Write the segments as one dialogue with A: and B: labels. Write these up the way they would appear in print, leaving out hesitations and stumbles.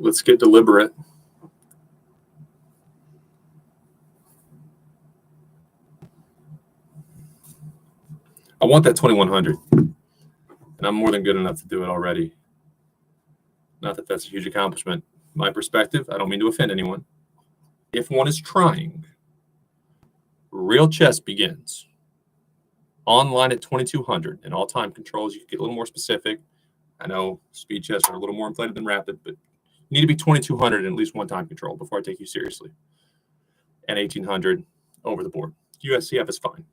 A: let's get deliberate. I want that 2100, and I'm more than good enough to do it already. Not that that's a huge accomplishment. My perspective, I don't mean to offend anyone. If one is trying, real chess begins online at 2200, and all time controls. You can get a little more specific. I know speed chess are a little more inflated than rapid, but you need to be 2200 and at least one time control before I take you seriously. And 1800 over the board. USCF is fine.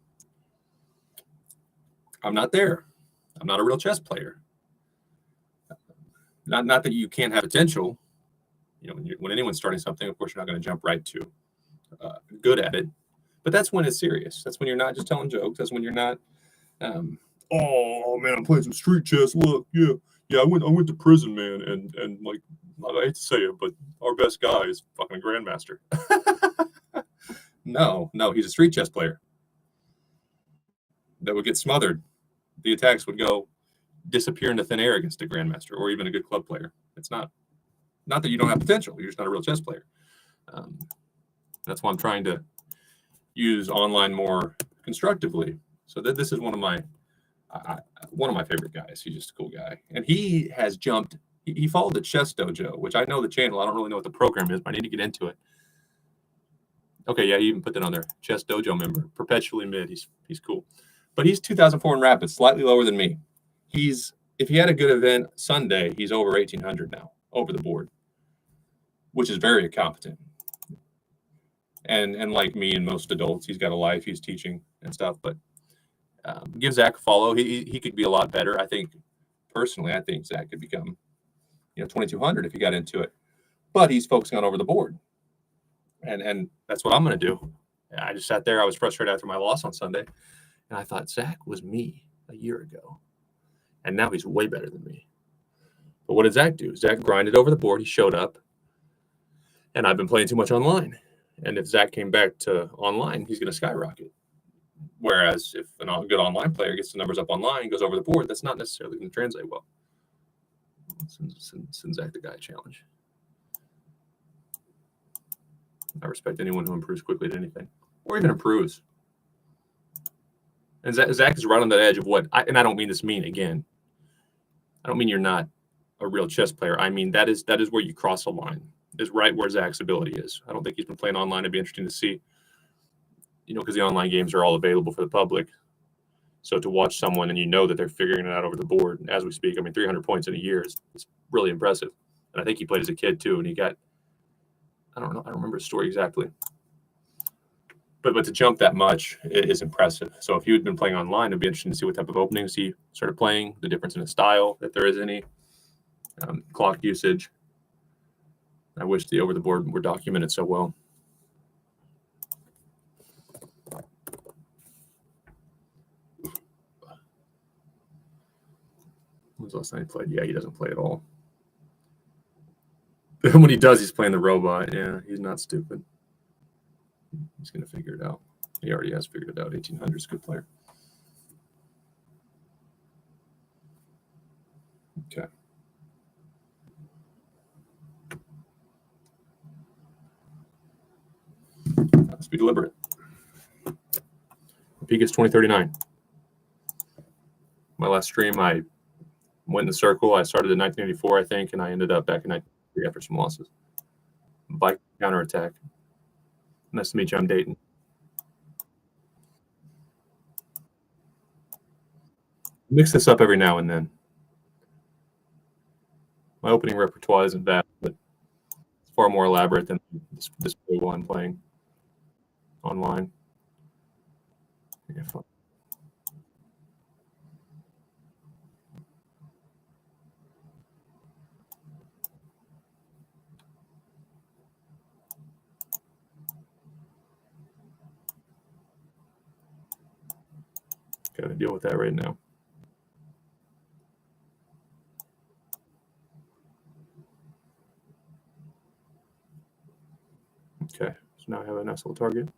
A: I'm not there. I'm not a real chess player. Not that you can't have potential. You know, when anyone's starting something, of course, you're not going to jump right to good at it. But that's when it's serious. That's when you're not just telling jokes. That's when you're not, oh man, I'm playing some street chess. Look, yeah, I went to prison, man, and like, I hate to say it, but our best guy is fucking a grandmaster. No, he's a street chess player that would get smothered. The attacks would go disappear into thin air against a grandmaster or even a good club player. It's not that you don't have potential. You're just not a real chess player. That's why I'm trying to use online more constructively. So this is one of my favorite guys. He's just a cool guy, and he has jumped. He followed the Chess Dojo, which I know the channel. I don't really know what the program is, but I need to get into it. Okay, yeah, he even put that on there. Chess Dojo member, perpetually mid. He's cool, but he's 2004 in rapid, slightly lower than me. If he had a good event Sunday, he's over 1800 now over the board, which is very competent. And like me and most adults, he's got a life, he's teaching and stuff. But give Zach a follow. He could be a lot better. I think Zach could become 2200 if he got into it. But he's focusing on over the board. And that's what I'm going to do. I just sat there. I was frustrated after my loss on Sunday. And I thought, Zach was me a year ago. And now he's way better than me. But what did Zach do? Zach grinded over the board. He showed up. And I've been playing too much online. And if Zach came back to online, he's going to skyrocket. Whereas if a good online player gets the numbers up online, goes over the board, that's not necessarily going to translate well. Send Zach the guy challenge. I respect anyone who improves quickly at anything, or even improves. And Zach is right on that edge of what, I don't mean this mean again. I don't mean you're not a real chess player. I mean that is where you cross a line. Is right where Zach's ability is. I don't think he's been playing online. It'd be interesting to see, because the online games are all available for the public. So to watch someone and that they're figuring it out over the board as we speak. I mean, 300 points in a year is really impressive. And I think he played as a kid too, and he got, I don't know, I don't remember his story exactly. But to jump that much is impressive. So if he had been playing online, it'd be interesting to see what type of openings he started playing, the difference in his style, if there is any, clock usage. I wish the over the board were documented so well. When's the last time he played? Yeah, he doesn't play at all. When he does, he's playing the robot. Yeah, he's not stupid. He's going to figure it out. He already has figured it out. 1800 is a good player. Okay. Let's be deliberate. Peak is 2039. My last stream, I went in the circle. I started in 1984, I think, and I ended up back in 1983 after some losses. Bike counterattack. Nice to meet you. I'm Dayton. Mix this up every now and then. My opening repertoire isn't vast, but it's far more elaborate than this one I'm playing online. Yeah, fun. Got to deal with that right now. Okay, so now I have a nice little target.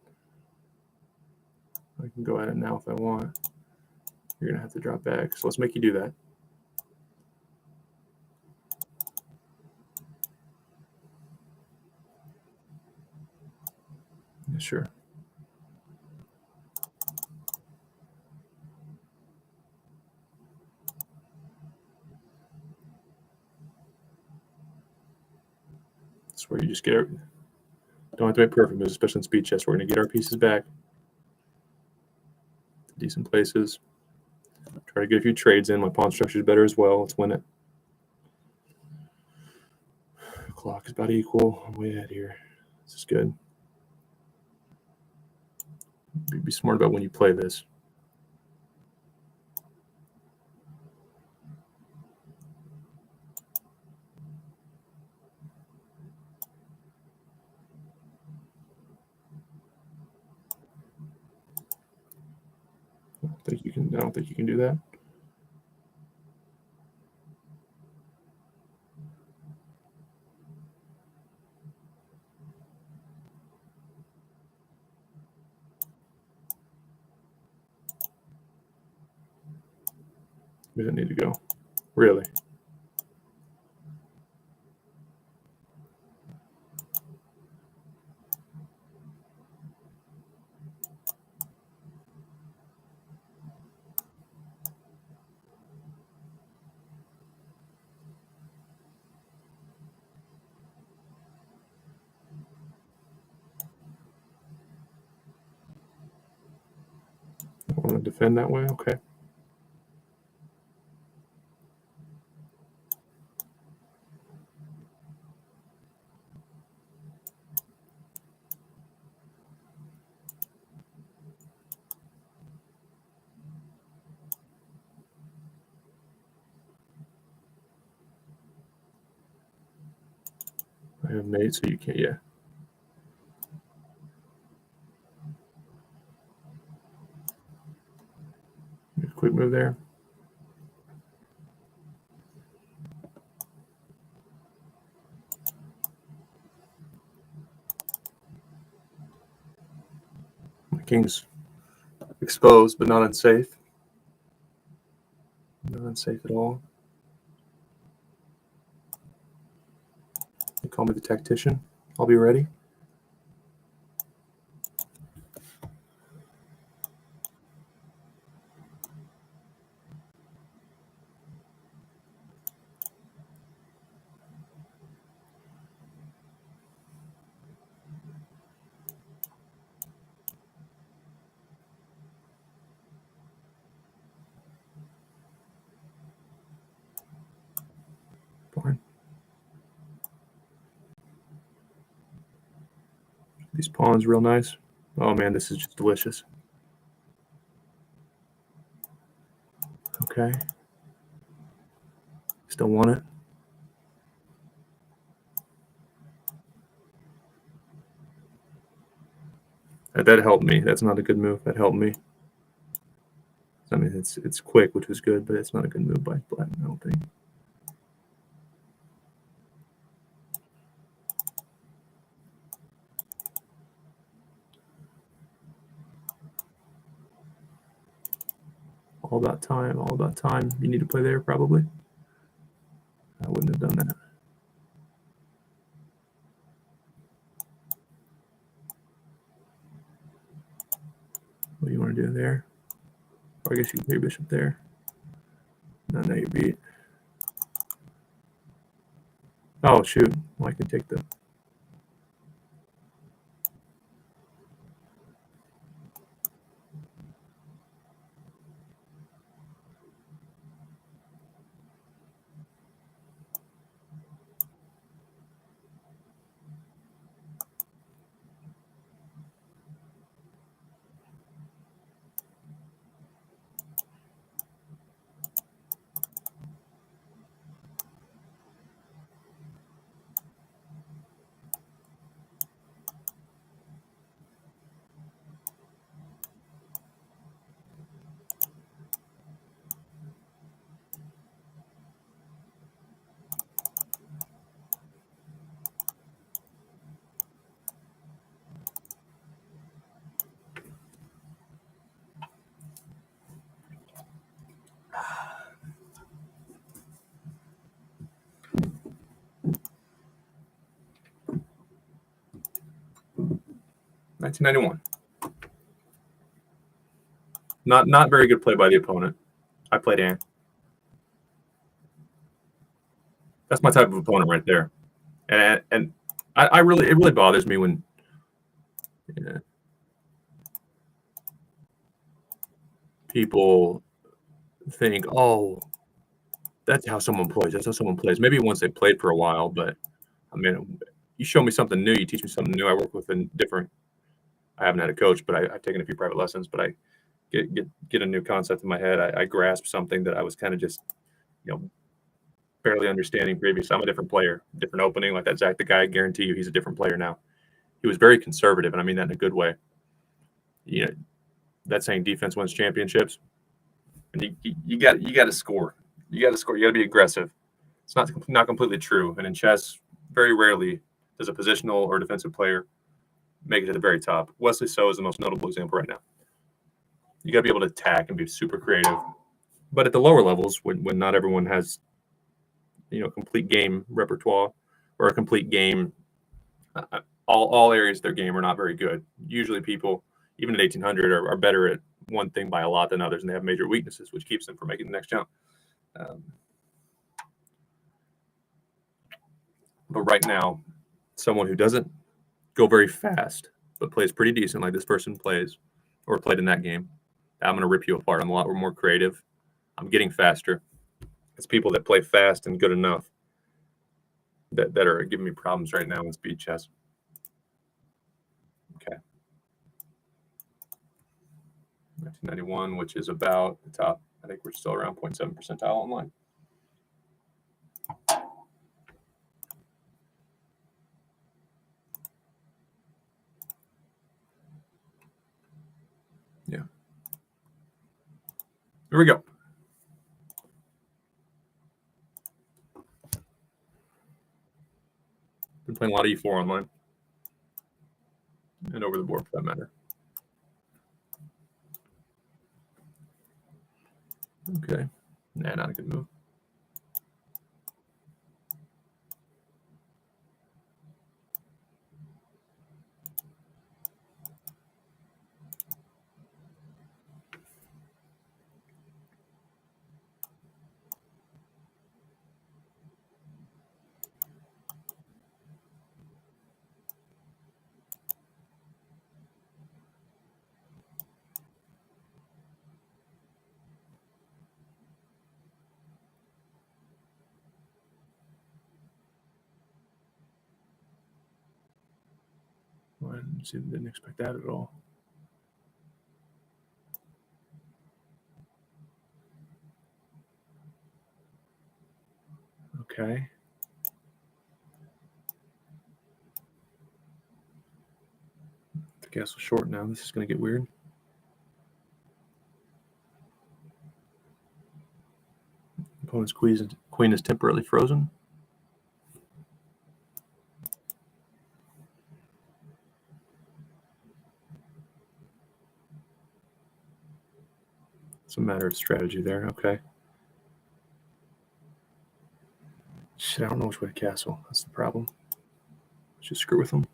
A: I can go at it now if I want. You're going to have to drop back. So let's make you do that. Sure. That's where you just get our, don't have to make perfect moves, especially in speed chess. We're going to get our pieces back. Decent places. Try to get a few trades in. My pawn structure is better as well. Let's win it. Clock is about equal. I'm way ahead here. This is good. Be smart about when you play this. I don't think you can do that. We don't need to go. Really? I want to defend that way? Okay. I have mate, so you can't, yeah. Quick move there. My king's exposed, but not unsafe. Not unsafe at all. They call me the tactician. I'll be ready. Fine. These pawns real nice. Oh man, this is just delicious. Okay. Still want it. That helped me. That's not a good move. That helped me. I mean, it's quick, which was good, but it's not a good move by Black, I don't think. All about time. All about time. You need to play there, probably. I wouldn't have done that. What do you want to do there? Or I guess you can play your bishop there. No, now you're beat. Oh, shoot. Well, I can take the... 1991. Not very good play by the opponent. I played Ant. That's my type of opponent right there. And I really it really bothers me when people think, oh, that's how someone plays. That's how someone plays. Maybe once they played for a while, but I mean, you show me something new, you teach me something new. I work with a different. I haven't had a coach, but I've taken a few private lessons. But I get a new concept in my head. I grasp something that I was kind of just, barely understanding previously. I'm a different player, different opening. Like that Zach, the guy, I guarantee you, he's a different player now. He was very conservative, and I mean that in a good way. That's saying defense wins championships, and you got to score. You got to score. You got to be aggressive. It's not completely true. And in chess, very rarely does a positional or defensive player make it to the very top. Wesley So is the most notable example right now. You got to be able to attack and be super creative. But at the lower levels, when not everyone has, complete game repertoire or a complete game, all areas of their game are not very good. Usually people, even at 1800, are better at one thing by a lot than others, and they have major weaknesses, which keeps them from making the next jump. But right now, someone who doesn't go very fast but plays pretty decent, like this person plays or played in that game, I'm going to rip you apart. I'm a lot more creative. I'm getting faster. It's people that play fast and good enough that are giving me problems right now in speed chess. Okay. 1991, which is about the top. I think we're still around 0.7 percentile online. Yeah. Here we go. Been playing a lot of E4 online. And over the board, for that matter. Okay. Nah, not a good move. Well, didn't expect that at all. Okay. The castle's short now. This is going to get weird. Opponent's queen is temporarily frozen. It's a matter of strategy there. Okay. Shit, I don't know which way to castle. That's the problem. Let's just screw with them.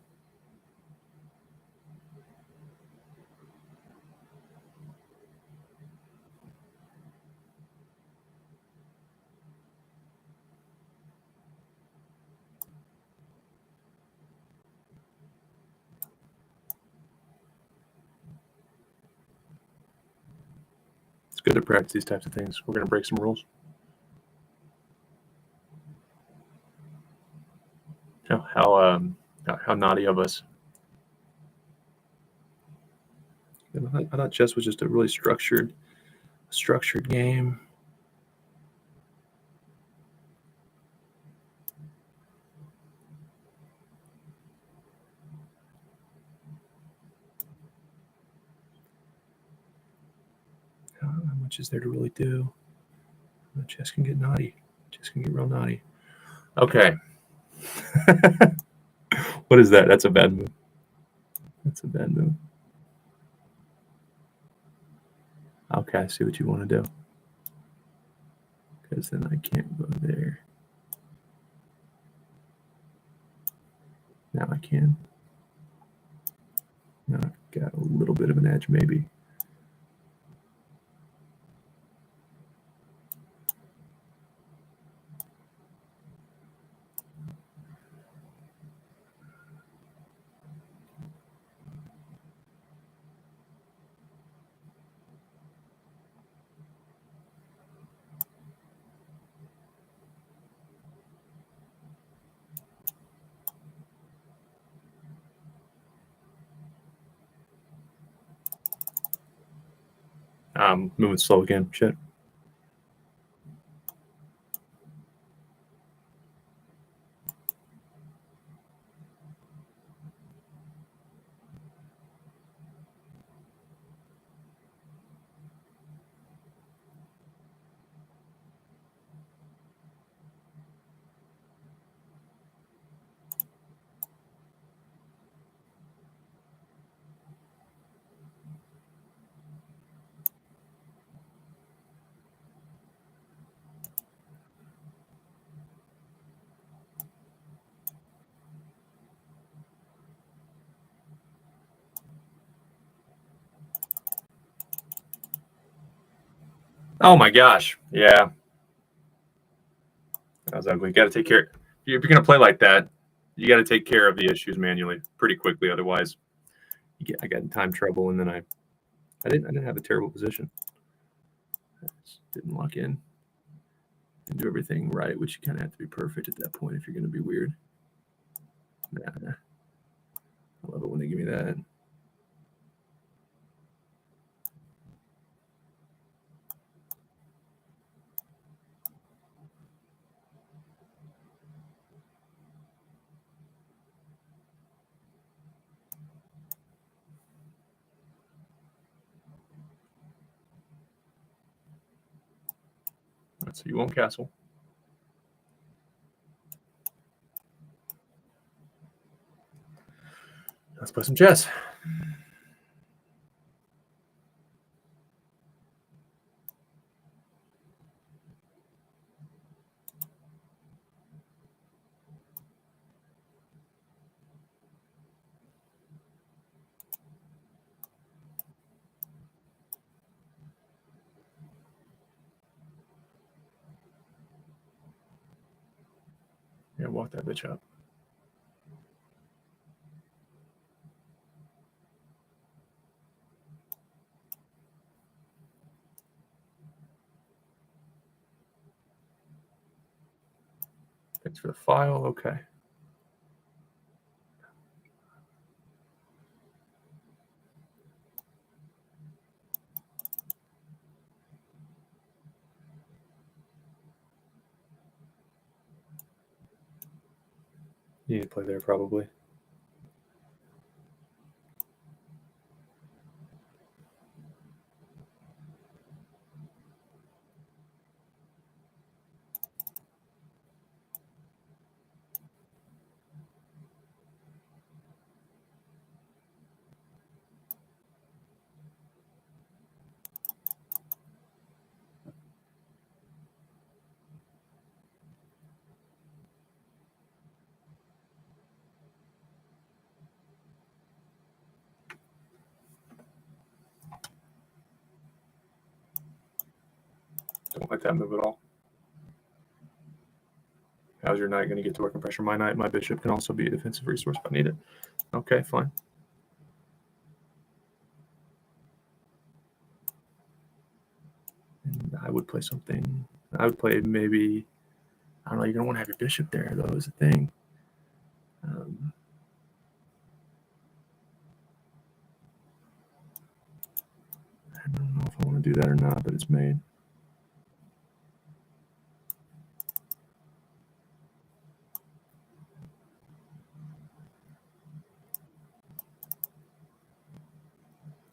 A: It's good to practice these types of things. We're going to break some rules. How naughty of us. I thought chess was just a really structured game. How much is there to really do? Chess can get naughty. Chess can get real naughty. Okay. What is that? That's a bad move. That's a bad move. Okay, I see what you want to do. Because then I can't go there. Now I can. Got a little bit of an edge, maybe. Moving slow again. Shit. Oh my gosh. Yeah. That was ugly. Got to take care. If you're going to play like that, you got to take care of the issues manually pretty quickly. Otherwise, I got in time trouble, and then I didn't have a terrible position. I just didn't lock in and do everything right, which you kind of have to be perfect at that point if you're going to be weird. Nah. I love it when they give me that. So you won't castle. Let's play some chess. Yeah, walk that bitch up. Thanks for the file. Okay. You need to play there probably. Don't like that move at all. How's your knight going to get to work and pressure my knight? My bishop can also be a defensive resource if I need it. Okay, fine. And I would play something. I would play maybe, I don't know, you're going to want to have your bishop there, though, is the thing. I don't know if I want to do that or not, but it's made.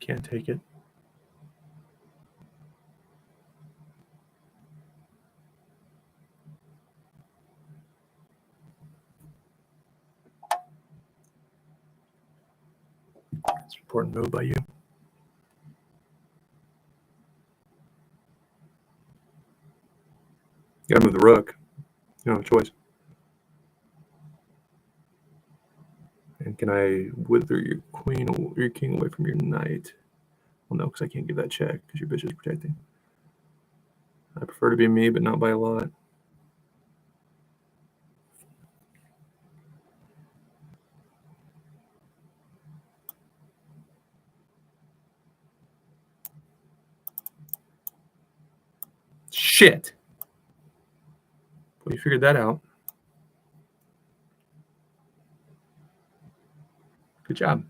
A: Can't take it. It's an important move by you. You gotta move the rook. You don't have a choice. And can I wither your queen or your king away from your knight? Well, no, because I can't give that check because your bishop is protecting. I prefer to be me, but not by a lot. Shit. Well, you figured that out. Good job.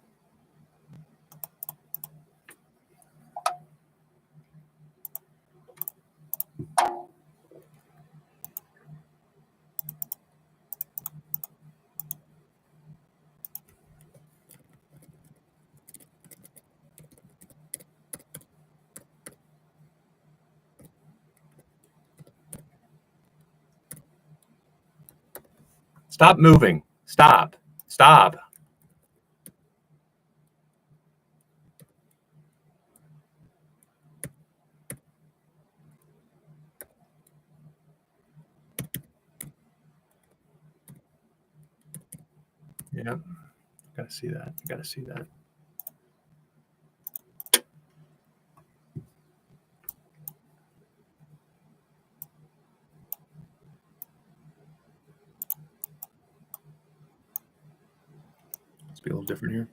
A: Stop moving. Stop. Stop. Yeah. Gotta see that. Gotta see that. Let's be a little different here.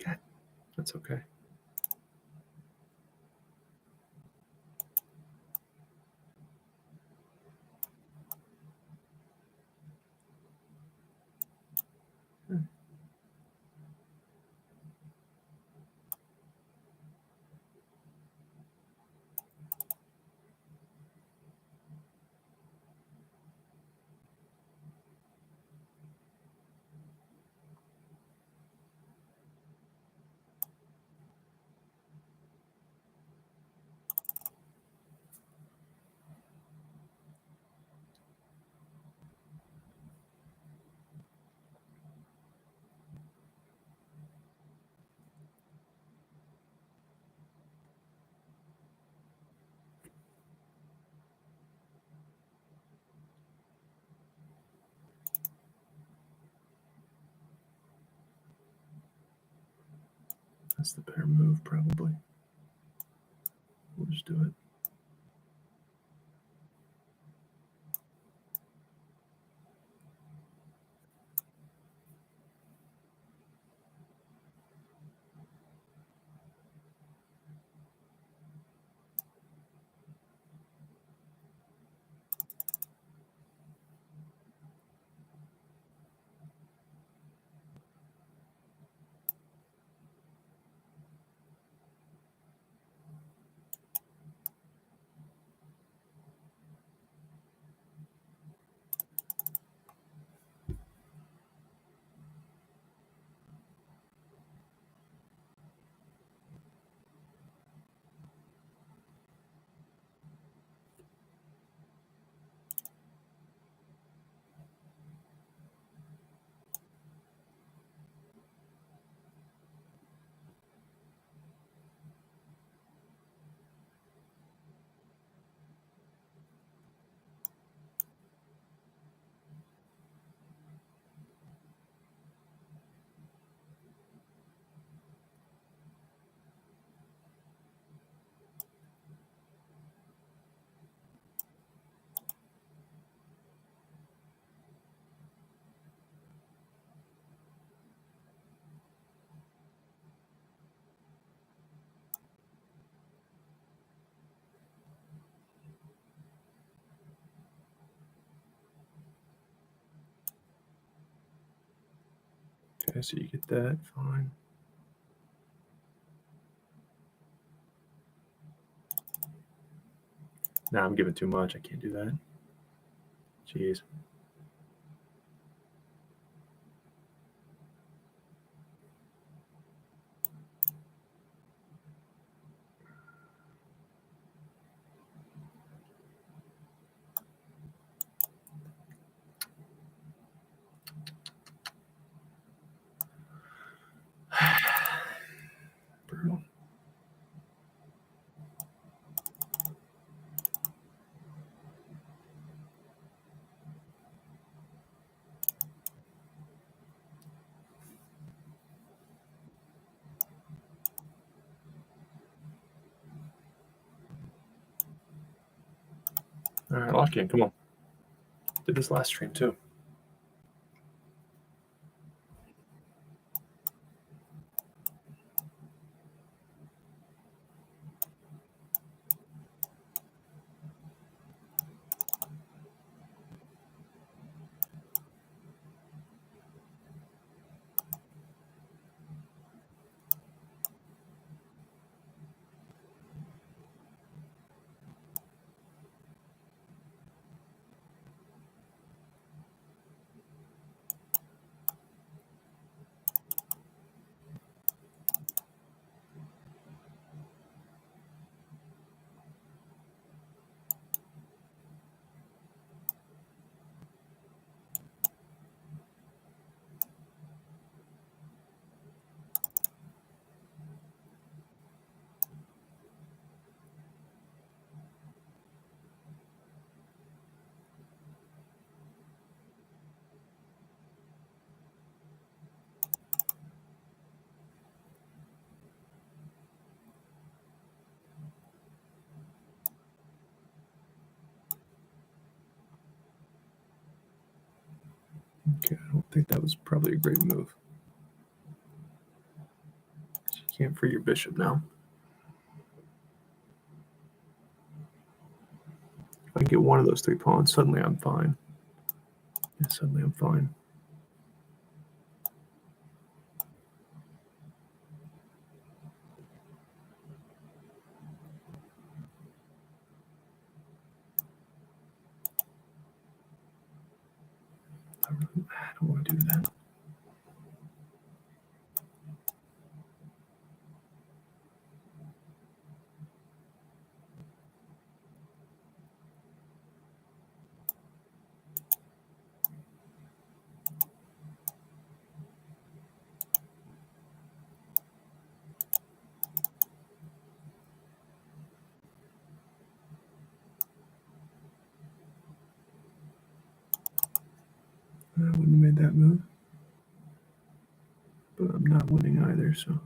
A: Okay. That's okay. That's the better move, probably. We'll just do it. Okay, so you get that, fine. Nah, I'm giving too much. I can't do that. Jeez. Brutal. All right, lock in. Come on. Did this last stream too. Okay, I don't think that was probably a great move. You can't free your bishop now. If I can get one of those 3 pawns, suddenly I'm fine. Yeah, suddenly I'm fine. I don't want to do that. I wouldn't have made that move. But I'm not winning either, so.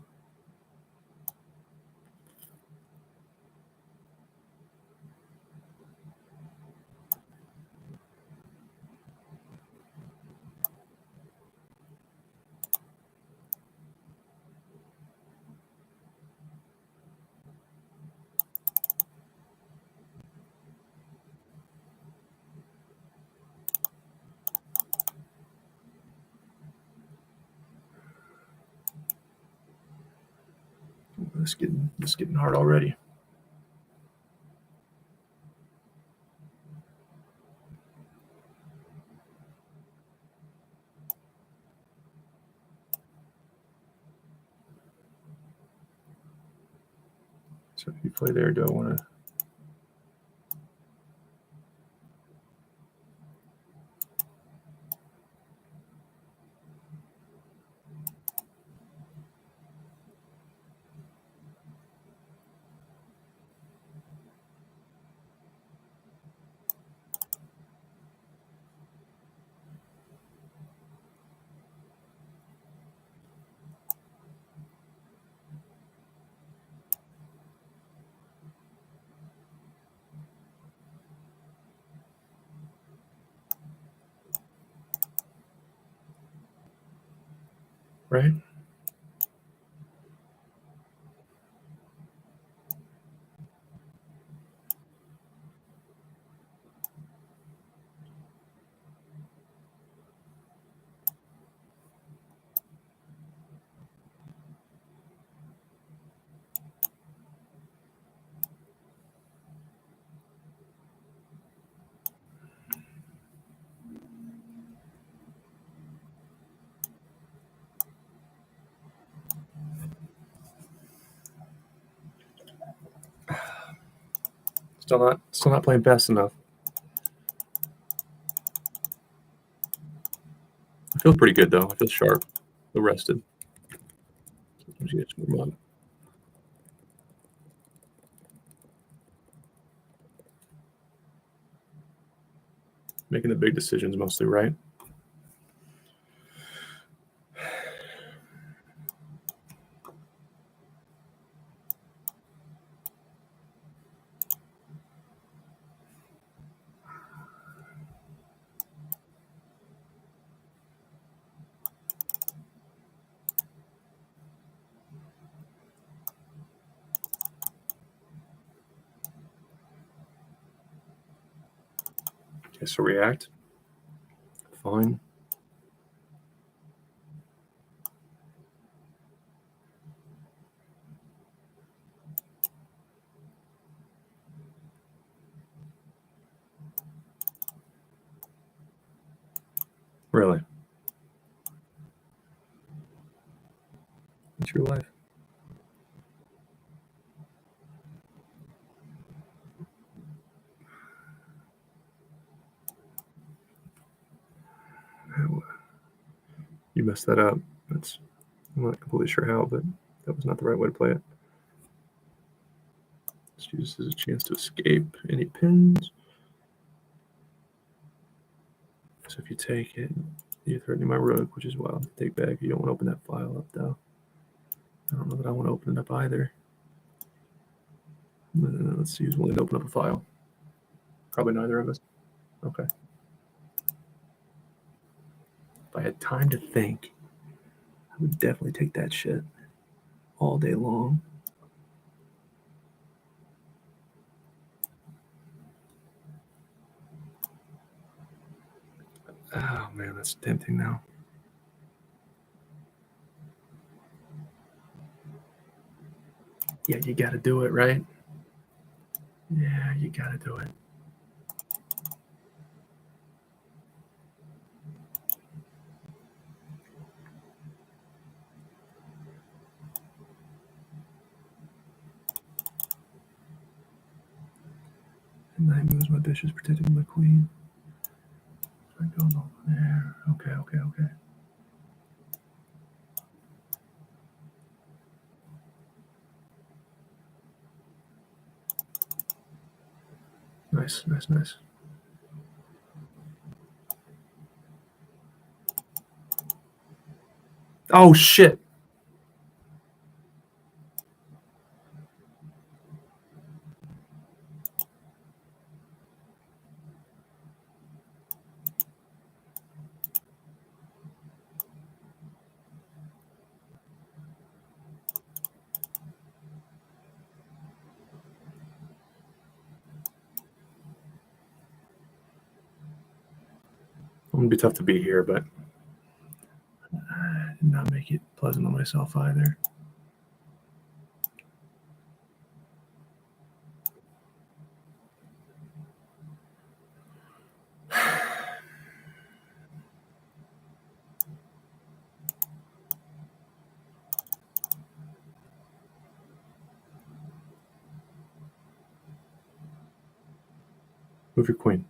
A: It's getting hard already. So if you play there, do I want to? Right? Still not playing fast enough. I feel pretty good though. I feel sharp. Feel rested. Sometimes you get more mud. Making the big decisions mostly, right? Okay, so react. Fine. Really? It's your life. You messed that up. I'm not completely sure how, but that was not the right way to play it. Let's use this as a chance to escape any pins. So if you take it, you're threatening my rook, which is wild to take back. You don't want to open that file up, though. I don't know that I want to open it up either. Let's see who's willing to open up a file. Probably neither of us. Okay. If I had time to think, I would definitely take that shit all day long. Oh man, that's tempting now. Yeah, you gotta do it, right? Yeah, you gotta do it. And knight moves, my bishop's protecting my queen. I go over there. Okay. Nice. Oh shit! I'm gonna be tough to beat here, but I did not make it pleasant on myself either. Move your queen.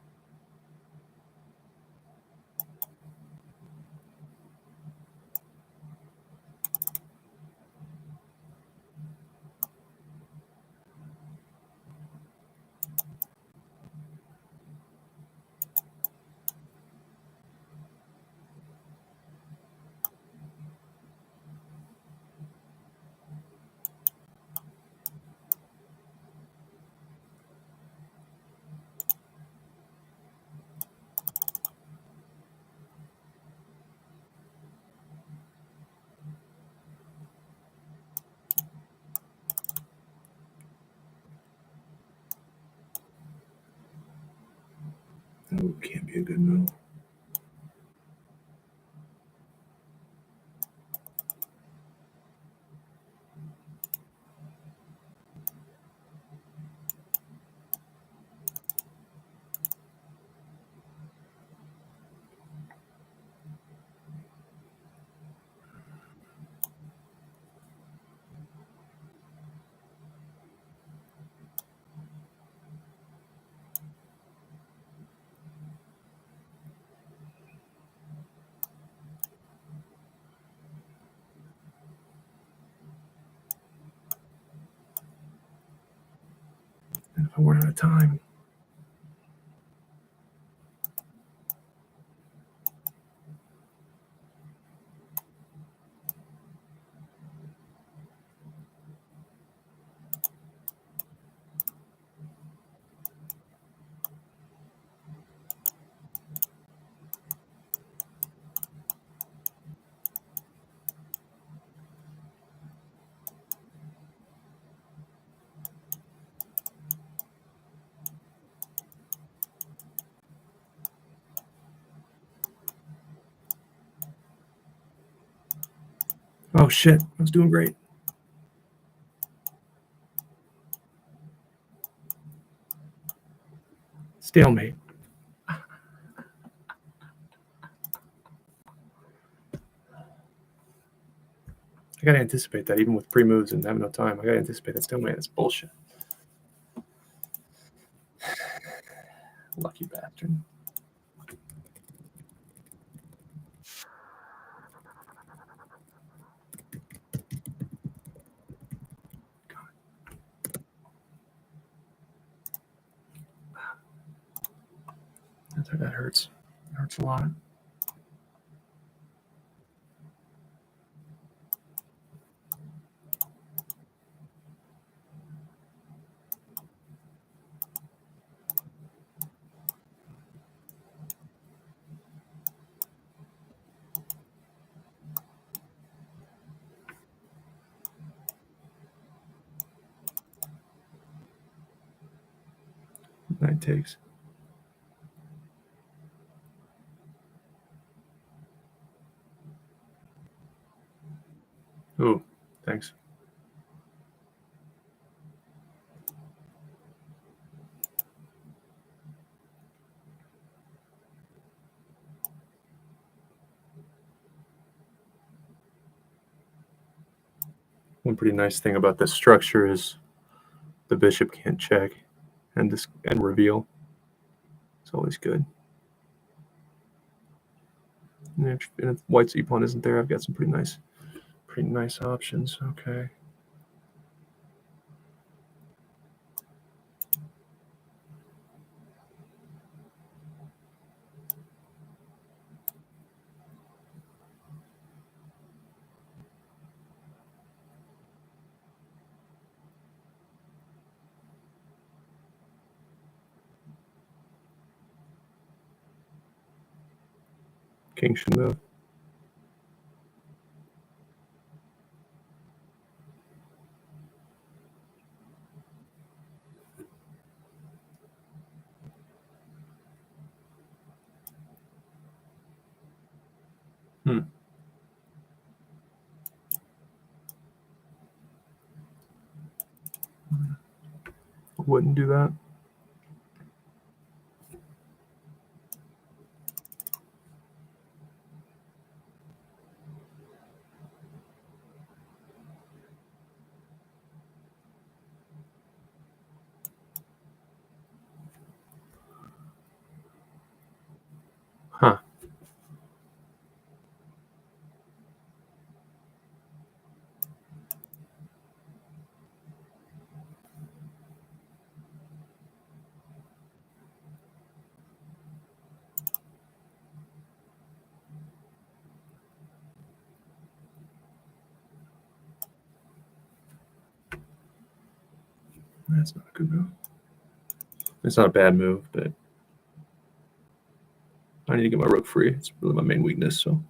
A: Oh, can't be a good move. I weren't out of time. Oh shit, I was doing great. Stalemate. I gotta anticipate that, even with pre-moves and having no time. I gotta anticipate that stalemate. That's bullshit. Lucky bastard. That hurts. It hurts a lot. Knight takes. Ooh, thanks. One pretty nice thing about this structure is the bishop can't check and reveal. It's always good. And if white's e-pawn isn't there, I've got some pretty nice options. Okay. King should move. Wouldn't do that. Huh. That's not a good move. It's not a bad move, but I need to get my rook free. It's really my main weakness, so.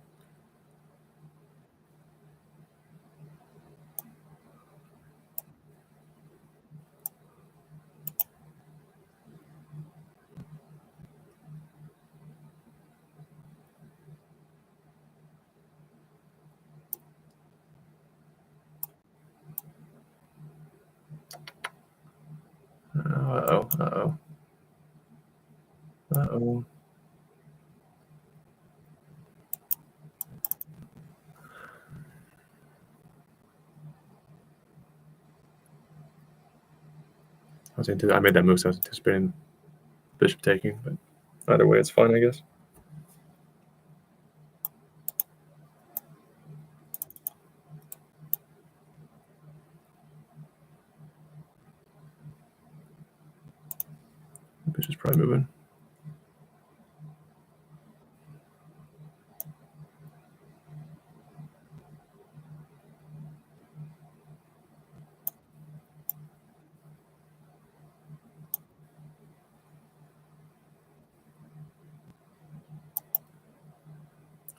A: Uh-oh, uh-oh. Uh-oh. I made that move, so I was anticipating bishop taking, but either way, it's fine, I guess. Which is probably moving.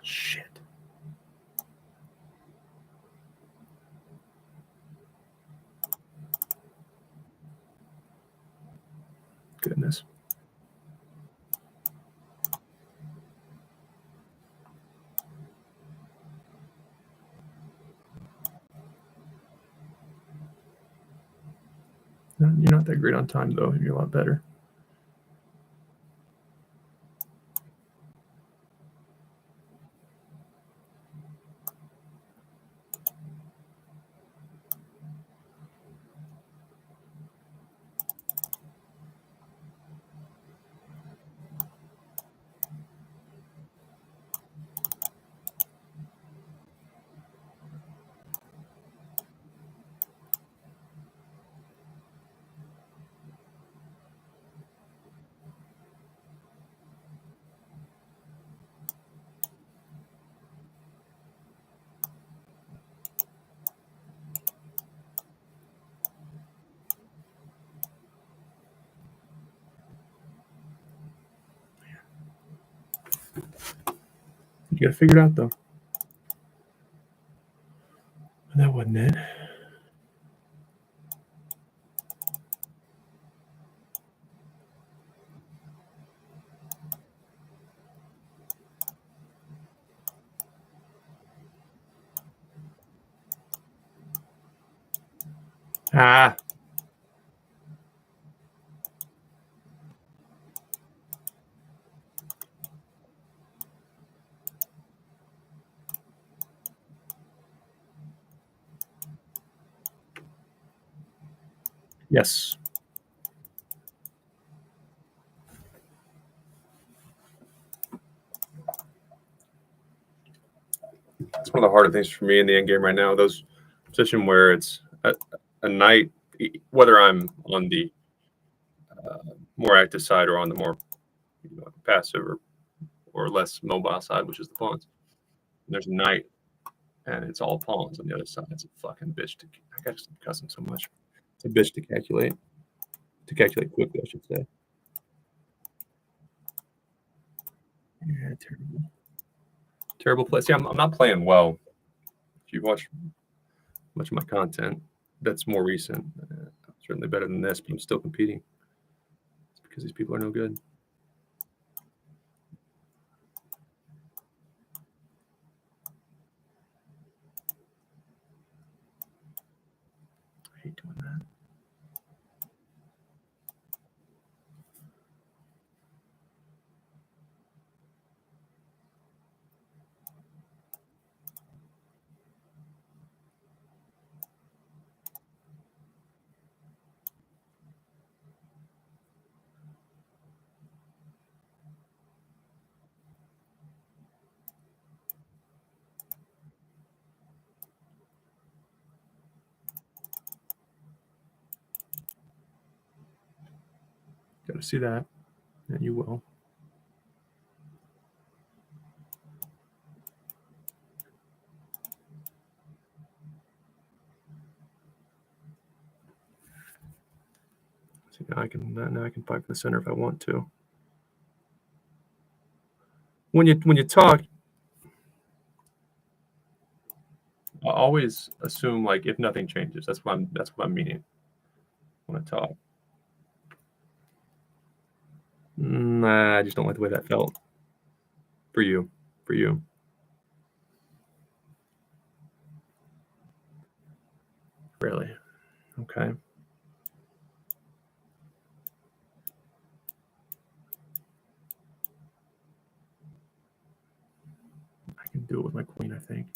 A: Shit. Goodness. You're not that great on time, though. You're a lot better. You got to figure it out, though. And that wasn't it. Ah. Yes. It's one of the harder things for me in the end game right now. Those position where it's a night, whether I'm on the more active side or on the more passive or less mobile side, which is the pawns. And there's a night, and it's all pawns on the other side. It's a fucking bitch to. I got to cuss him so much. It's a bitch to calculate. To calculate quickly, I should say. Yeah, terrible. Terrible play. See, I'm not playing well. If you've watched much of my content, that's more recent. Certainly better than this, but I'm still competing. It's because these people are no good. I hate doing that. Got to see that, and you will. See, now I can fight for the center if I want to. When you talk, I always assume like if nothing changes. That's what I'm meaning when I talk. Nah, I just don't like the way that felt. For you. Really? Okay. I can do it with my queen, I think.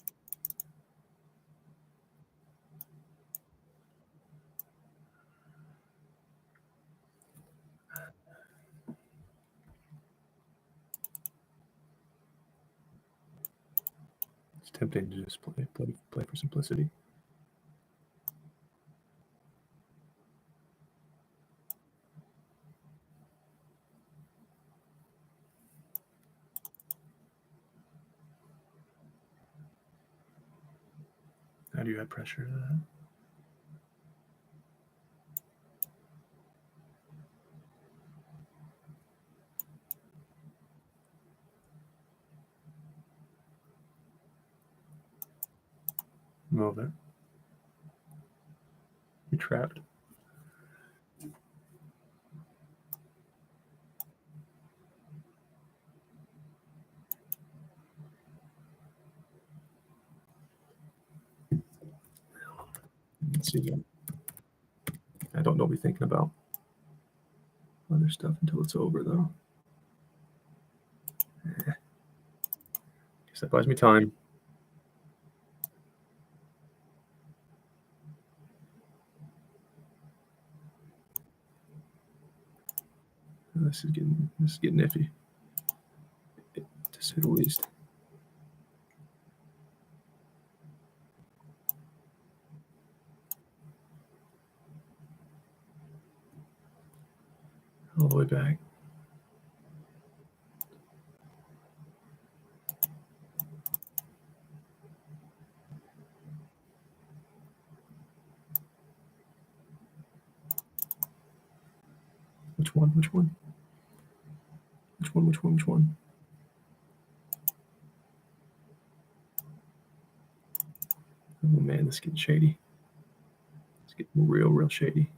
A: It's tempting to just play for simplicity. How do you add pressure to that? Move it. You're trapped. Let's see. I don't know what we're thinking about other stuff until it's over, though. Guess that buys me time. This is getting iffy, to say the least. All the way back. Which one? Which one? Which one? Which one? Which one? Oh man, this is getting shady. It's getting real shady.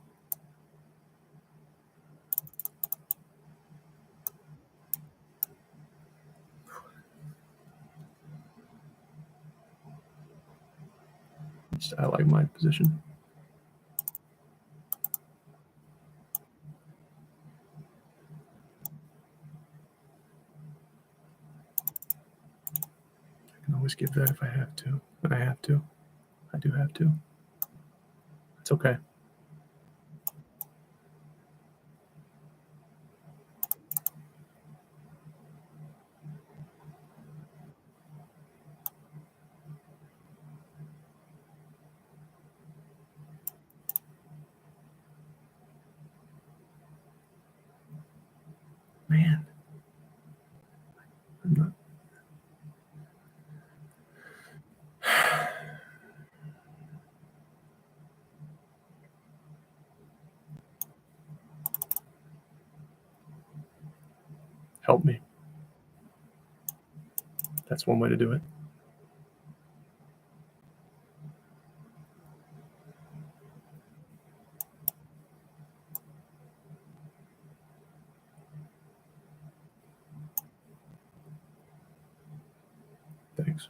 A: I like my position. I can always give that if I have to. I have to. I do have to. It's okay. Man. I'm not. Help me. That's one way to do it. Thanks.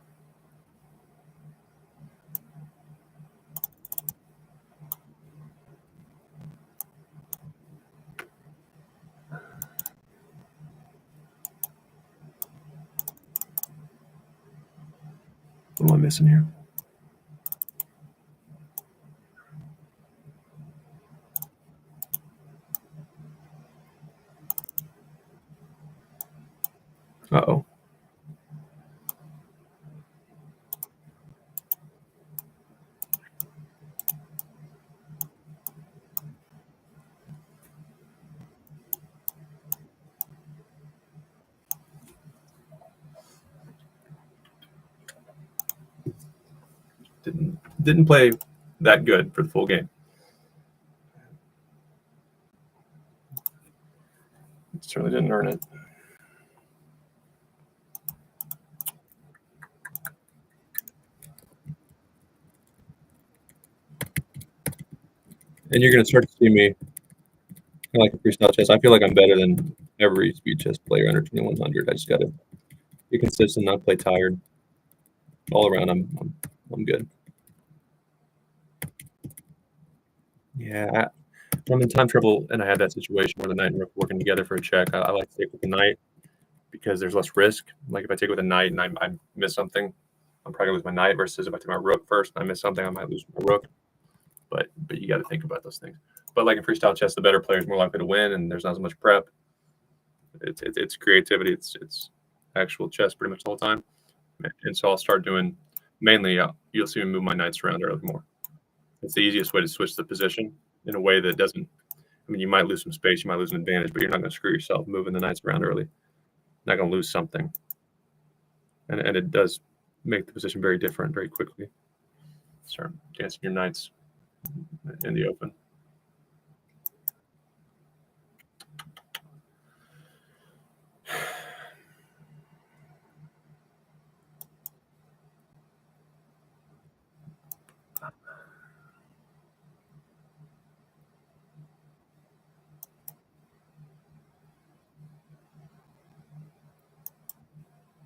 A: What am I missing here? Uh-oh. Didn't play that good for the full game. Certainly didn't earn it. And you're going to start to see me kind of like a freestyle chess. I feel like I'm better than every speed chess player under 2100. I just got to be consistent, not play tired. All around, I'm good. Yeah, when I'm in time trouble and I had that situation where the knight and rook working together for a check, I like to take with the knight because there's less risk. Like if I take with a knight and I miss something, I'm probably gonna lose my knight. Versus if I take my rook first and I miss something, I might lose my rook. But you got to think about those things. But like in freestyle chess, the better player is more likely to win, and there's not as much prep. It's creativity. It's actual chess pretty much the whole time. And so I'll start doing mainly. You'll see me move my knights around early more. It's the easiest way to switch the position in a way that doesn't. I mean, you might lose some space, you might lose an advantage, but you're not going to screw yourself moving the knights around early. Not going to lose something, and it does make the position very different very quickly. Start dancing your nights in the open.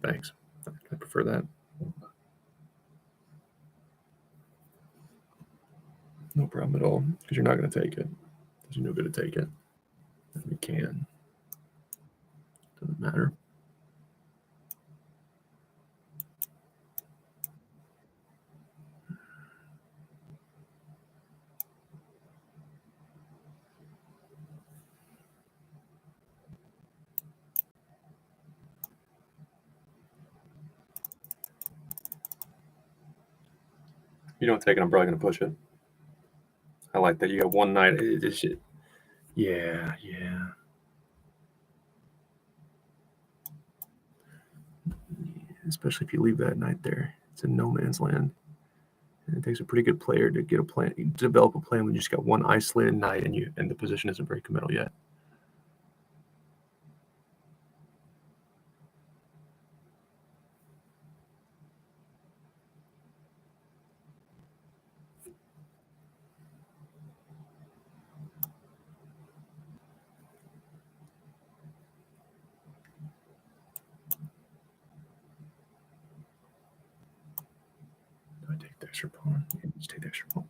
A: Thanks. I prefer that. No problem at all, because you're not going to take it. Because you're no good to take it. And we can. Doesn't matter. You don't take it, I'm probably going to push it. I like that. You got one night. Yeah. Especially if you leave that knight there. It's in no man's land. And it takes a pretty good player to get a plan, develop a plan when you just got one isolated knight and the position isn't very committal yet. Do I take the extra pawn? Yeah, just take the extra pawn.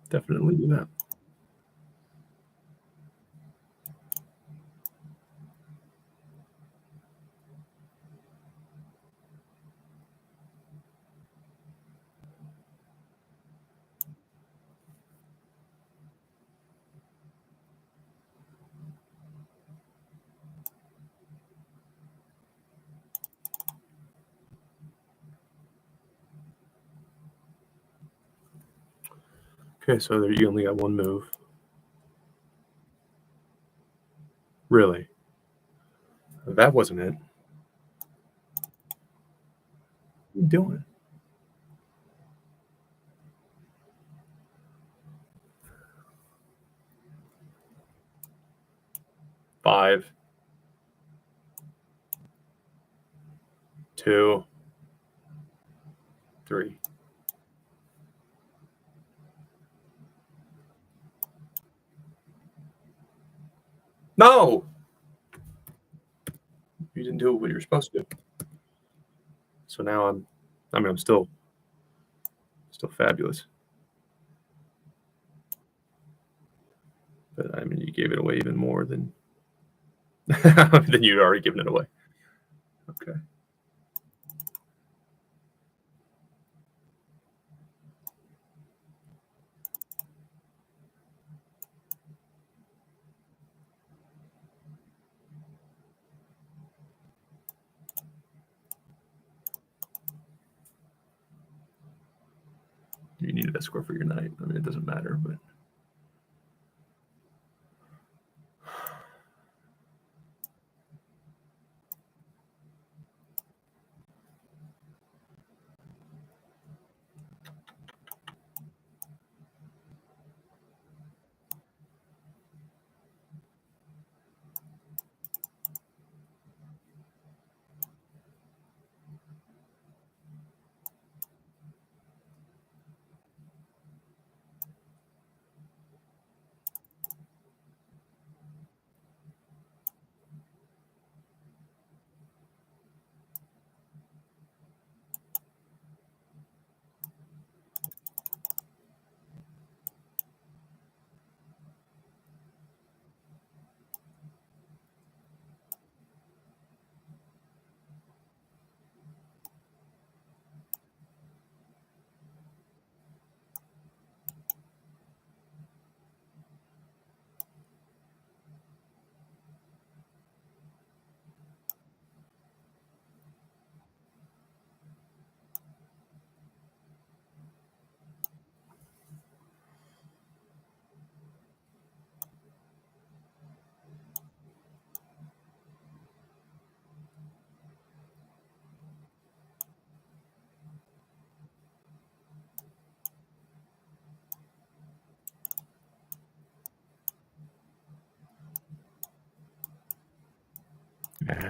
A: Definitely do that. Okay, so there you only got one move. Really? That wasn't it. What are you doing? Five, 2, 3. No! You didn't do what you were supposed to do. So now I'm still fabulous. But I mean, you gave it away even more than than you'd already given it away. Okay. You needed that score for your night. I mean, it doesn't matter, but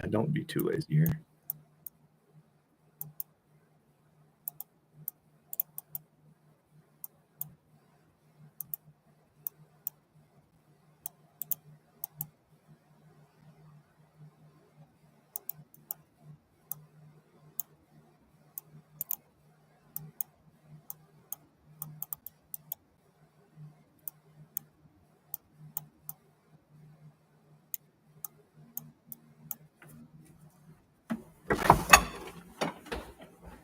A: Don't be too lazy here.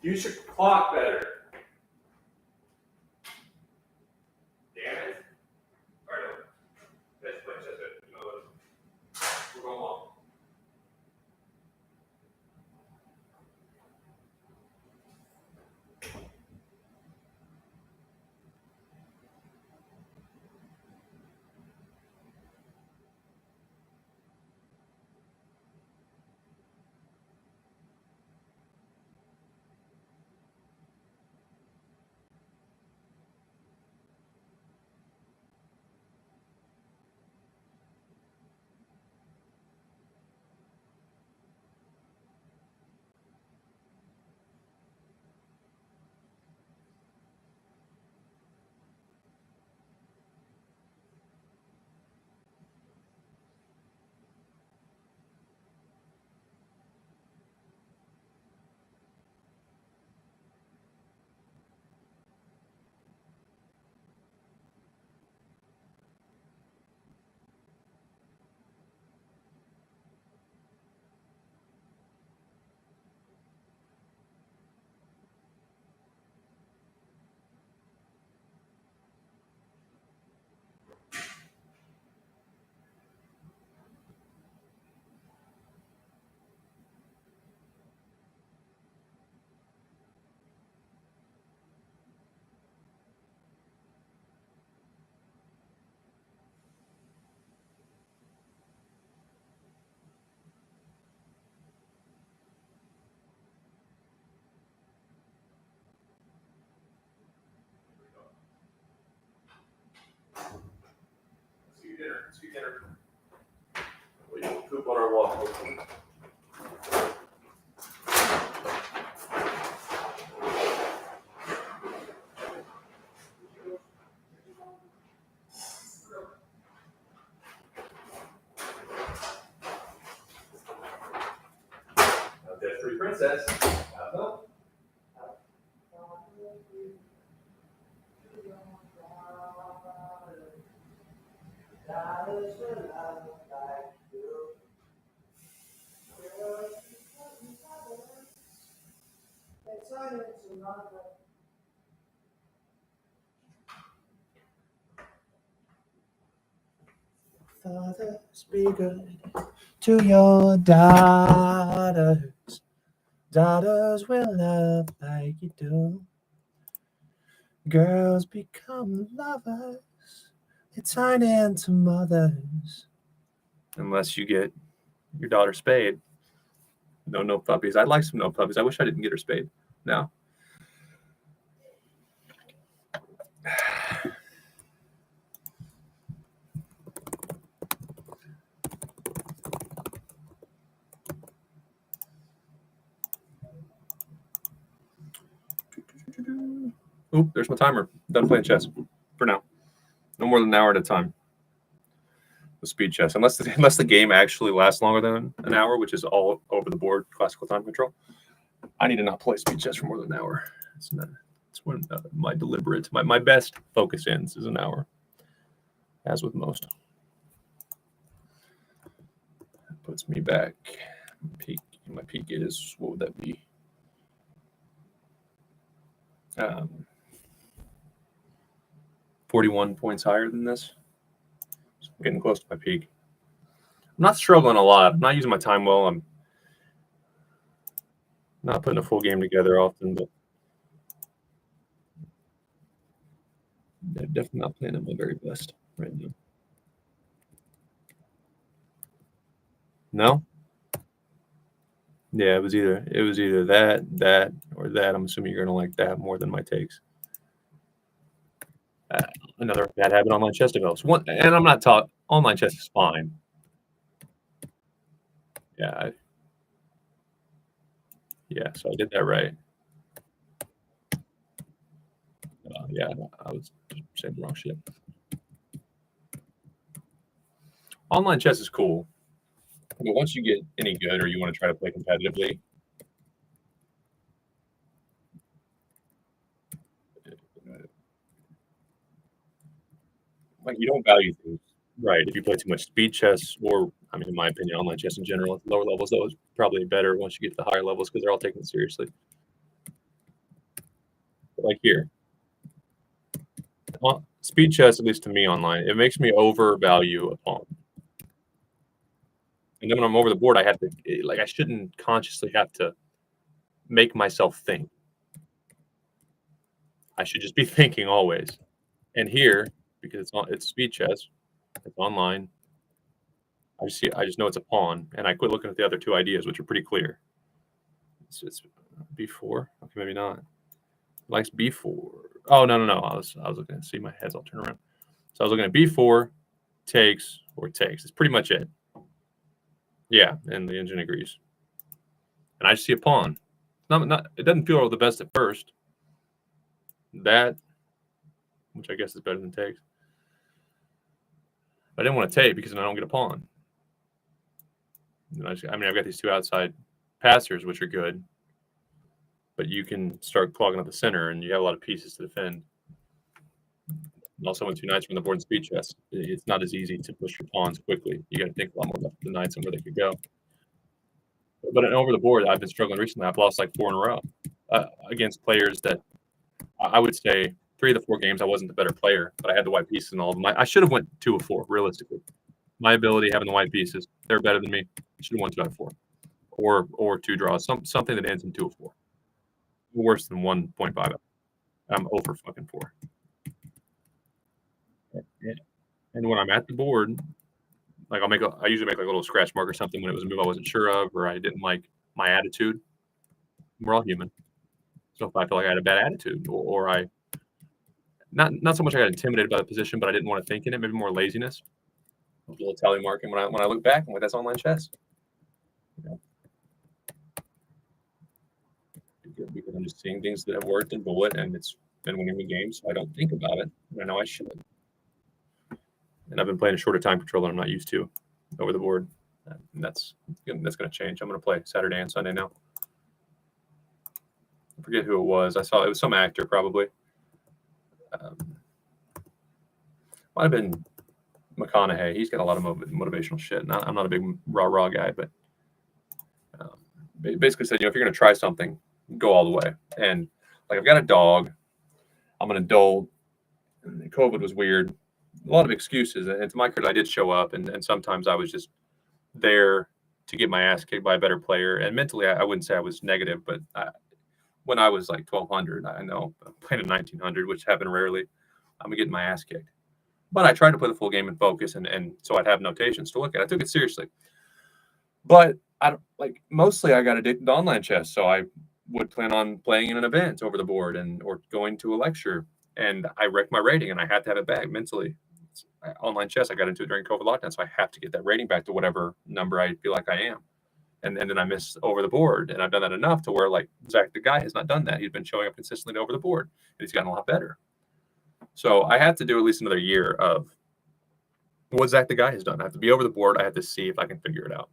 A: Use your clock better. Damn it. All right, that's it. We're going long. Let's do dinner. We will poop on our walk. Death Free Princess. No. Fathers, be good to your daughters. Daughters will love like you do. Girls become lovers. They turn into mothers. Unless you get your daughter spayed. No puppies. I'd like some no puppies. I wish I didn't get her spayed. No. Oop, there's my timer. Done playing chess for now. No more than an hour at a time. With speed chess, unless the game actually lasts longer than an hour, which is all over the board classical time control. I need to not play speed chess for more than an hour. It's when my deliberate, my best focus ends is an hour, as with most. That puts me back. My peak is, what would that be? 41 points higher than this. So I'm getting close to my peak. I'm not struggling a lot. I'm not using my time well. I'm not putting a full game together often, but I'm definitely not playing at my very best right now. No? Yeah, it was either that, or that. I'm assuming you're gonna like that more than my takes. Another bad habit online chess develops. And I'm not taught online chess is fine. Yeah. Yeah. So I did that right. Yeah. I was saying the wrong shit. Online chess is cool, but once you get any good or you want to try to play competitively, like you don't value things. Right. If you play too much speed chess, or I mean, in my opinion, online chess in general, at lower levels, though, is probably better once you get to the higher levels because they're all taken seriously. But like here, speed chess, at least to me online, it makes me overvalue a pawn. And then when I'm over the board, I have to like I shouldn't consciously have to make myself think. I should just be thinking always. And here, because it's speed chess, it's online. I just know it's a pawn, and I quit looking at the other two ideas, which are pretty clear. It's b4. Okay, maybe not. Likes b4. Oh no. I was looking to see my heads. I'll turn around. So I was looking at b4, takes or takes. It's pretty much it. Yeah, and the engine agrees. And I just see a pawn. Not. It doesn't feel the best at first. That, which I guess is better than takes. But I didn't want to take because then I don't get a pawn. I've got these two outside passers, which are good, but you can start clogging up the center, and you have a lot of pieces to defend. And also, when two knights are on the board in speed chess, it's not as easy to push your pawns quickly. You got to think a lot more about the knights and where they could go. But over the board, I've been struggling recently. I've lost like 4 in a row against players that I would say 3 of the 4 games I wasn't the better player, but I had the white pieces in all of them. I should have went 2 of 4 realistically. My ability having the white pieces, they're better than me. I should have won 2 out of 4, or 2 draws, something that ends in 2 of 4. Worse than 1.5. I'm over fucking 4. And when I'm at the board, like I usually make like a little scratch mark or something when it was a move I wasn't sure of or I didn't like my attitude. We're all human. So if I feel like I had a bad attitude or I not so much I got intimidated by the position, but I didn't want to think in it, maybe more laziness. A little tally marking when I look back, I'm like, that's online chess. You know? Because I'm just seeing things that have worked and bullet, and it's been winning me games. So I don't think about it. I know I should. And I've been playing a shorter time control than I'm not used to over the board. And that's going to change. I'm going to play Saturday and Sunday now. I forget who it was. I saw it was some actor probably. Might have been McConaughey. He's got a lot of motivational shit. I'm not a big rah guy, but basically said, if you're going to try something, go all the way. And like I've got a dog. I'm an adult. And COVID was weird. A lot of excuses. And to my credit, I did show up, and sometimes I was just there to get my ass kicked by a better player. And mentally, I wouldn't say I was negative, but when I was like 1200, I know I'm playing at 1900, which happened rarely. I'm getting my ass kicked. But I tried to play the full game in focus, and so I'd have notations to look at. I took it seriously. But mostly I got addicted to online chess, so I would plan on playing in an event over the board or going to a lecture, and I wrecked my rating, and I had to have it back mentally. Online chess, I got into it during COVID lockdown, so I have to get that rating back to whatever number I feel like I am. And then I miss over the board, and I've done that enough to where like Zach, the guy, has not done that. He's been showing up consistently over the board, and he's gotten a lot better. So I had to do at least another year of what Zach, the guy, has done. I have to be over the board. I have to see if I can figure it out.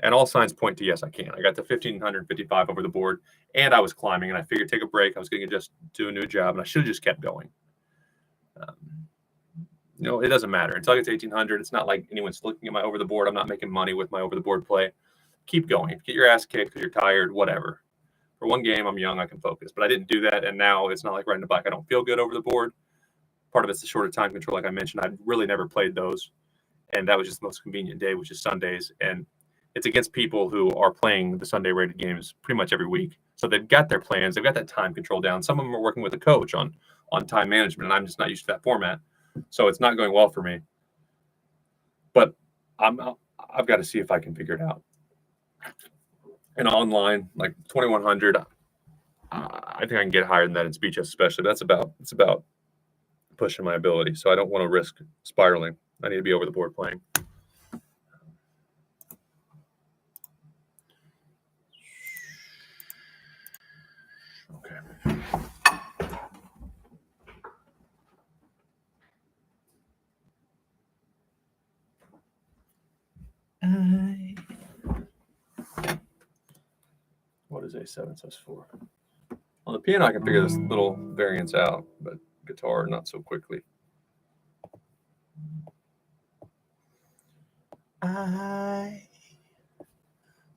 A: And all signs point to yes, I can. I got to 1,555 over the board, and I was climbing, and I figured take a break. I was going to just do a new job, and I should have just kept going. It doesn't matter. Until I get to 1,800, it's not like anyone's looking at my over the board. I'm not making money with my over the board play. Keep going. Get your ass kicked because you're tired, whatever. For one game, I'm young, I can focus. But I didn't do that, and now it's not like riding a bike. I don't feel good over the board. Part of it's the shorter time control, like I mentioned. I really never played those, and that was just the most convenient day, which is Sundays. And it's against people who are playing the Sunday rated games pretty much every week. So they've got their plans. They've got that time control down. Some of them are working with a coach on time management, and I'm just not used to that format. So it's not going well for me. But I've got to see if I can figure it out. And online, like 2,100, I think I can get higher than that in speed chess, especially. It's about pushing my ability. So I don't want to risk spiraling. I need to be over the board playing. is A7 sus4. On the piano, I can figure this little variance out, but guitar, not so quickly. I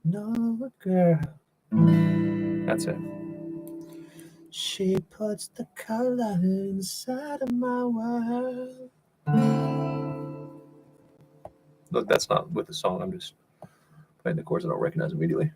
A: know a girl. That's it. She puts the color inside of my world. Look, that's not with the song. I'm just playing the chords I don't recognize immediately.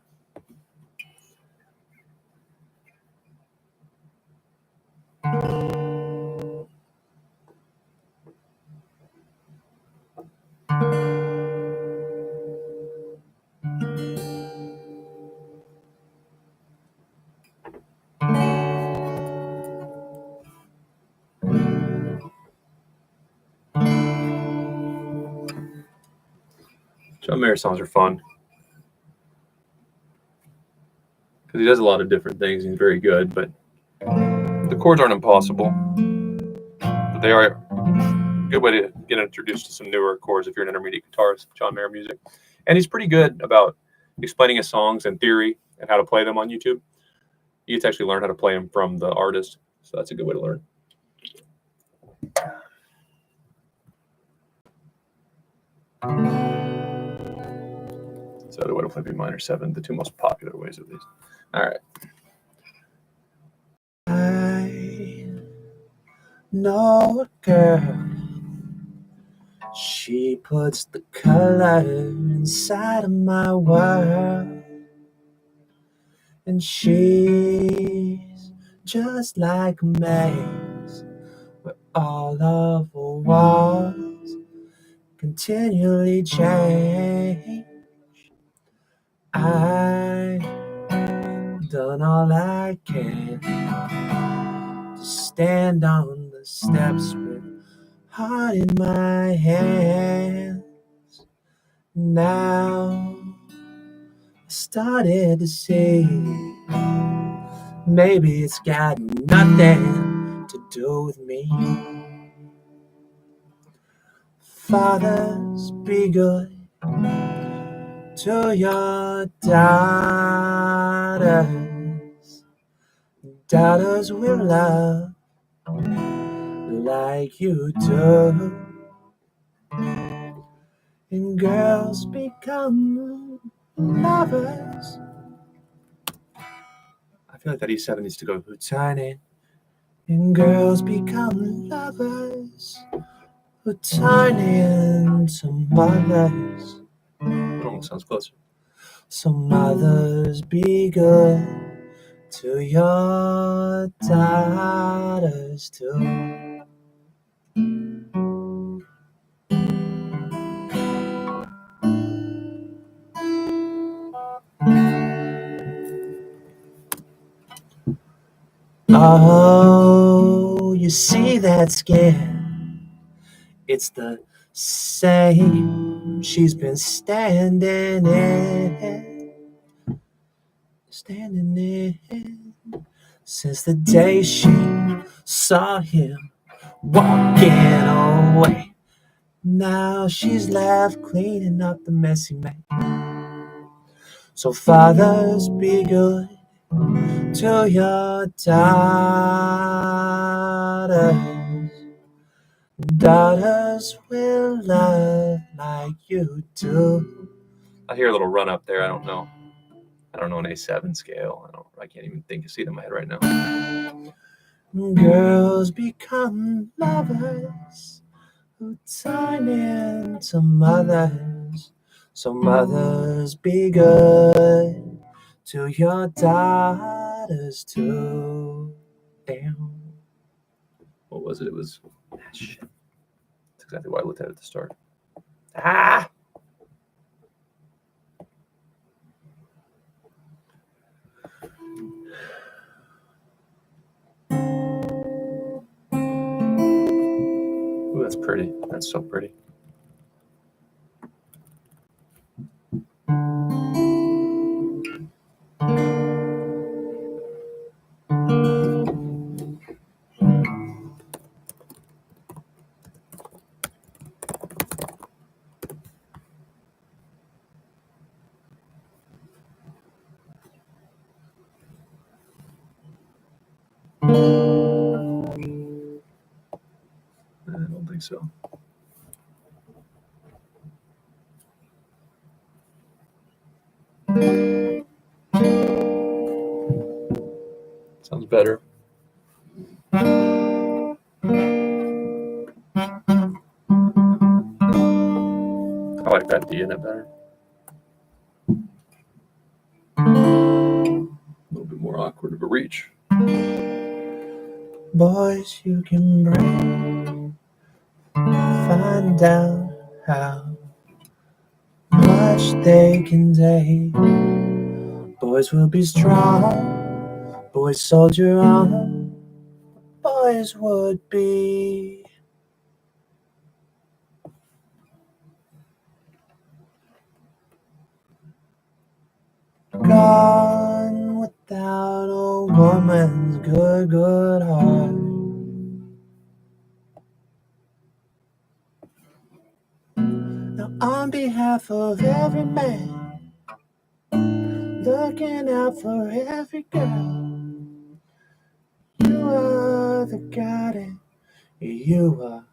A: John Mayer songs are fun because he does a lot of different things. He's very good, but the chords aren't impossible. But they are a good way to get introduced to some newer chords if you're an intermediate guitarist. John Mayer music, and he's pretty good about explaining his songs and theory and how to play them on YouTube. You get to actually learn how to play them from the artist, so that's a good way to learn. So the way to play B minor 7, the two most popular ways at least. All right. I know a girl. She puts the color inside of my world. And she's just like a maze where all of the walls continually change. I've done all I can to stand on the steps with heart in my hands. Now I started to see maybe it's got nothing to do with me. Fathers, be good to your daughters. Daughters will love like you do. And girls become lovers. I feel like that E7 needs to go tiny. And girls become lovers who turn into mothers. It almost sounds closer. So mothers, be good to your daughters too. Oh, you see that skin? It's the same she's been standing in since the day she saw him walking away. Now she's left cleaning up the mess he made. So fathers, be good to your daughters. Daughters will love like you do. I hear a little run up there. I don't know an A7 scale. I can't even see it in my head right now. Girls become lovers who turn into mothers. So mothers, be good to your daughters too. Damn. What was it? It was shit. That's exactly why I looked at it at the start. Ah! Ooh, that's pretty. That's so pretty. so. Sounds better. I like that D. Isn't that better? A little bit more awkward of a reach.
B: Boys you can bring, find out how much they can take. Boys will be strong, boys soldier on, boys would be. Gone without a woman's good heart. Now on behalf of every man, looking out for every girl, you are the guardian, you are.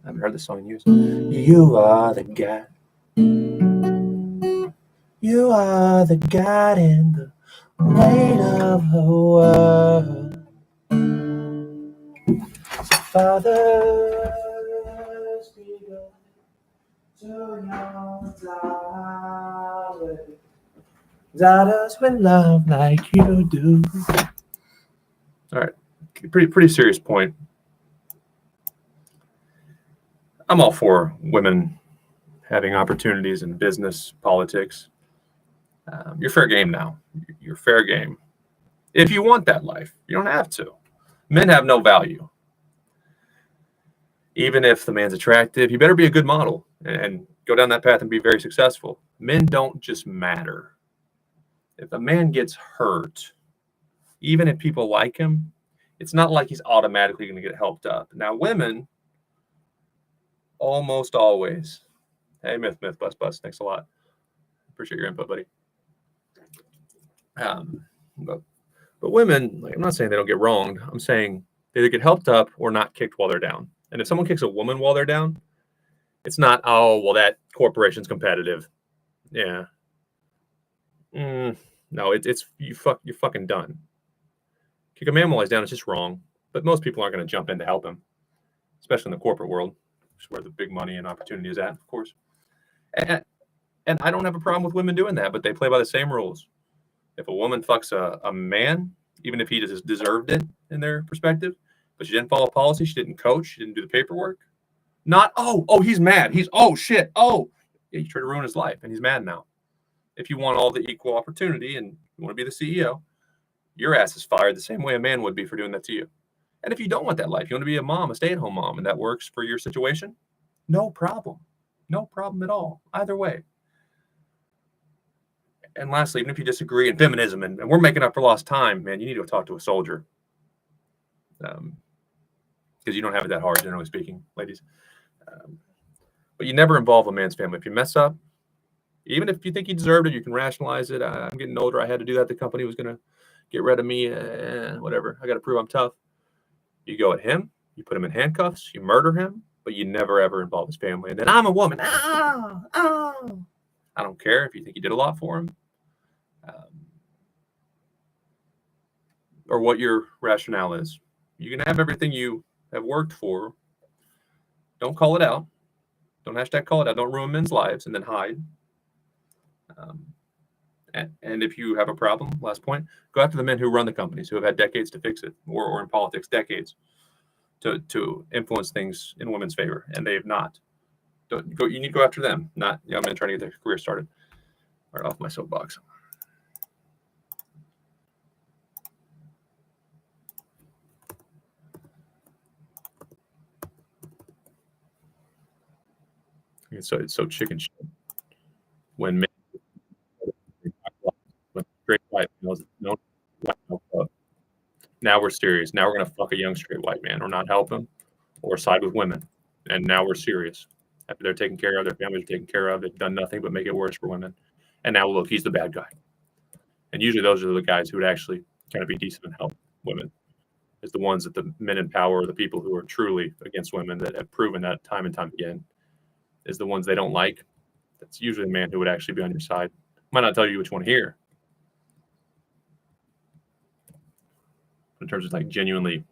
A: I haven't heard this song in years.
B: You are the God. You are the God in the weight of the world. So Father, speak up to your daughters with love like you do.
A: All right, pretty serious point. I'm all for women having opportunities in business, politics. You're fair game now. You're fair game. If you want that life, you don't have to. Men have no value. Even if the man's attractive, you better be a good model and go down that path and be very successful. Men don't just matter. If a man gets hurt, even if people like him, it's not like he's automatically going to get helped up. Now, women, almost always. Hey, Myth, Bust. Thanks a lot. Appreciate your input, buddy. But women, like, I'm not saying they don't get wronged. I'm saying they either get helped up or not kicked while they're down. And if someone kicks a woman while they're down, it's not, oh, well, that corporation's competitive. Yeah. No, it's you're fucking done. Kick a man while he's down, it's just wrong. But most people aren't going to jump in to help him, especially in the corporate world, which is where the big money and opportunity is at, of course. And I don't have a problem with women doing that, but they play by the same rules. If a woman fucks a man, even if he deserved it in their perspective, but she didn't follow policy, she didn't coach, she didn't do the paperwork. Not, oh, he's mad. Shit. Oh, yeah, you tried to ruin his life, and he's mad now. If you want all the equal opportunity and you want to be the CEO, your ass is fired the same way a man would be for doing that to you. And if you don't want that life, you want to be a mom, a stay-at-home mom, and that works for your situation, no problem. No problem at all. Either way. And lastly, even if you disagree in feminism and we're making up for lost time, man, you need to talk to a soldier. Because you don't have it that hard, generally speaking, ladies. But you never involve a man's family. If you mess up, even if you think you deserved it, you can rationalize it. I'm getting older. I had to do that. The company was going to get rid of me. Whatever. I got to prove I'm tough. You go at him. You put him in handcuffs. You murder him. But you never, ever involve his family. And then I'm a woman. I don't care if you think you did a lot for him. Or what your rationale is. You can have everything you have worked for. Don't call it out. Don't hashtag call it out. Don't ruin men's lives and then hide. And if you have a problem, last point, go after the men who run the companies, who have had decades to fix it, or in politics, decades to influence things in women's favor, and they have not. You need to go after them, not young men trying to get their career started. All right, off my soapbox. It's so chicken shit when men, when straight white males don't. Now we're serious. Now we're gonna fuck a young straight white man, or not help him, or side with women. And now we're serious. After they're taken care of, their families are taken care of. They've done nothing but make it worse for women. And now look, he's the bad guy. And usually those are the guys who would actually kind of be decent and help women. is the ones that the men in power, the people who are truly against women that have proven that time and time again, is the ones they don't like. That's usually the man who would actually be on your side. Might not tell you which one here. In terms of like genuinely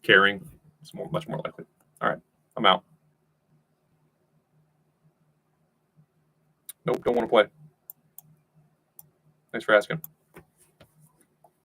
A: caring, it's much more likely. All right, I'm out. Nope, don't want to play. Thanks for asking.